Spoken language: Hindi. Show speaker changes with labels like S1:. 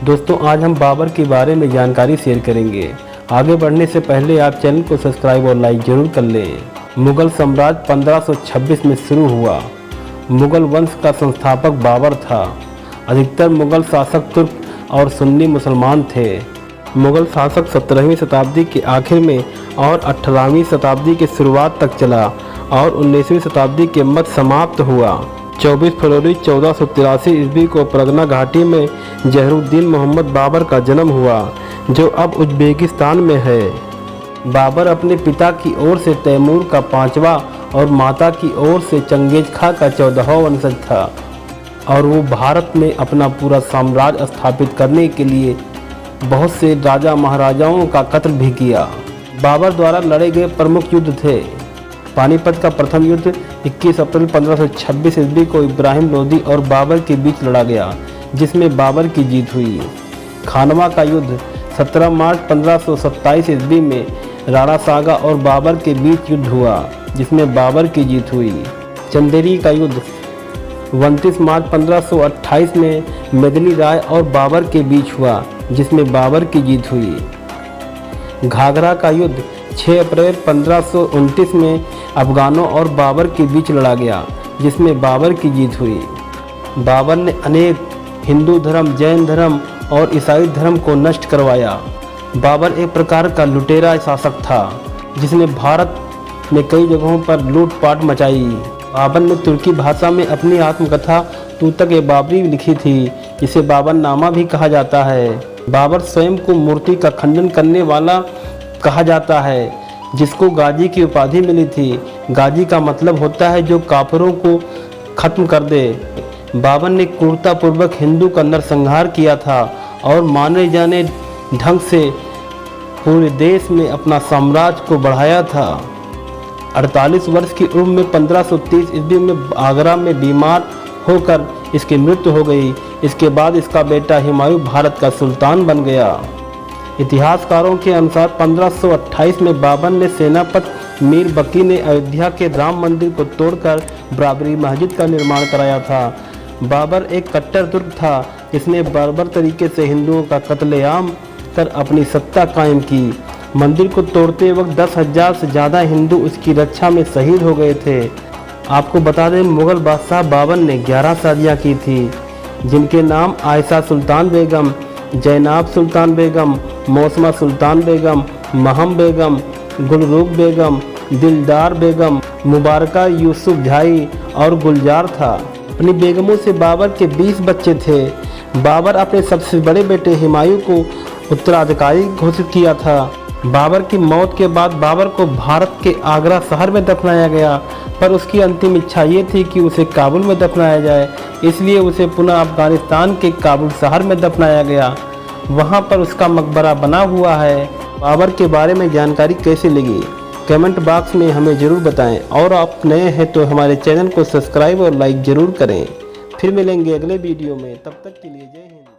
S1: दोस्तों आज हम बाबर के बारे में जानकारी शेयर करेंगे। आगे बढ़ने से पहले आप चैनल को सब्सक्राइब और लाइक जरूर कर लें। मुगल साम्राज्य 1526 में शुरू हुआ। मुगल वंश का संस्थापक बाबर था। अधिकतर मुगल शासक तुर्क और सुन्नी मुसलमान थे। मुगल शासक 17वीं शताब्दी के आखिर में और 18वीं शताब्दी के शुरुआत तक चला और 19वीं शताब्दी के मध्य समाप्त हुआ। 24 फरवरी 1483 ईस्वी को परगना घाटी में जहरुद्दीन मोहम्मद बाबर का जन्म हुआ, जो अब उज्बेकिस्तान में है। बाबर अपने पिता की ओर से तैमूर का 5वां और माता की ओर से चंगेज खां का 14वां वंशज था और वो भारत में अपना पूरा साम्राज्य स्थापित करने के लिए बहुत से राजा महाराजाओं का कत्ल भी किया। बाबर द्वारा लड़े गए प्रमुख युद्ध थे। पानीपत का प्रथम युद्ध 21 अप्रैल 1526 ईस्वी को इब्राहिम लोदी और बाबर के बीच लड़ा गया, जिसमें बाबर की जीत हुई। खानवा का युद्ध 17 मार्च 1527 ईस्वी में राणा सागा और बाबर के बीच युद्ध हुआ, जिसमें बाबर की जीत हुई। चंदेरी का युद्ध 29 मार्च 1528 में मेदिनी राय और बाबर के बीच हुआ, जिसमें बाबर की जीत हुई। घाघरा का युद्ध 6 अप्रैल 1529 में अफगानों और बाबर के बीच लड़ा गया, जिसमें बाबर की जीत हुई। बाबर ने अनेक हिंदू धर्म, जैन धर्म और ईसाई धर्म को नष्ट करवाया। बाबर एक प्रकार का लुटेरा शासक था, जिसने भारत में कई जगहों पर लूटपाट मचाई। बाबर ने तुर्की भाषा में अपनी आत्मकथा तूतक-ए-बाबरी लिखी थी, जिसे बाबरनामा भी कहा जाता है। बाबर स्वयं को मूर्ति का खंडन करने वाला कहा जाता है, जिसको गाजी की उपाधि मिली थी। गाजी का मतलब होता है जो काफिरों को खत्म कर दे। बाबर ने क्रूरतापूर्वक हिंदू का नरसंहार किया था और माने जाने ढंग से पूरे देश में अपना साम्राज्य को बढ़ाया था। 48 वर्ष की उम्र में 1530 ईस्वी में आगरा में बीमार होकर इसकी मृत्यु हो गई। इसके बाद इसका बेटा हुमायूं भारत का सुल्तान बन गया। इतिहासकारों के अनुसार 1528 में बाबर ने सेनापति मीर बकी ने अयोध्या के राम मंदिर को तोड़कर बाबरी मस्जिद का निर्माण कराया था। बाबर एक कट्टर तुर्क था, जिसने बर्बर तरीके से हिंदुओं का कत्लेआम कर अपनी सत्ता कायम की। मंदिर को तोड़ते वक्त 10,000 से ज़्यादा हिंदू उसकी रक्षा में शहीद हो गए थे। आपको बता दें, मुगल बादशाह बाबर ने 11 शादियाँ की थी, जिनके नाम आयशा सुल्तान बेगम, जैनाब सुल्तान बेगम, मौसमा सुल्तान बेगम, महम बेगम, गुलरूख बेगम, दिलदार बेगम, मुबारका यूसुफ झाई और गुलजार था। अपनी बेगमों से बाबर के 20 बच्चे थे। बाबर अपने सबसे बड़े बेटे हुमायूं को उत्तराधिकारी घोषित किया था। बाबर की मौत के बाद बाबर को भारत के आगरा शहर में दफनाया गया, पर उसकी अंतिम इच्छा ये थी कि उसे काबुल में दफनाया जाए, इसलिए उसे पुनः अफगानिस्तान के काबुल शहर में दफनाया गया। वहाँ पर उसका मकबरा बना हुआ है। बाबर के बारे में जानकारी कैसी लगी कमेंट बॉक्स में हमें ज़रूर बताएं, और आप नए हैं तो हमारे चैनल को सब्सक्राइब और लाइक ज़रूर करें। फिर मिलेंगे अगले वीडियो में, तब तक के लिए जय हिंद।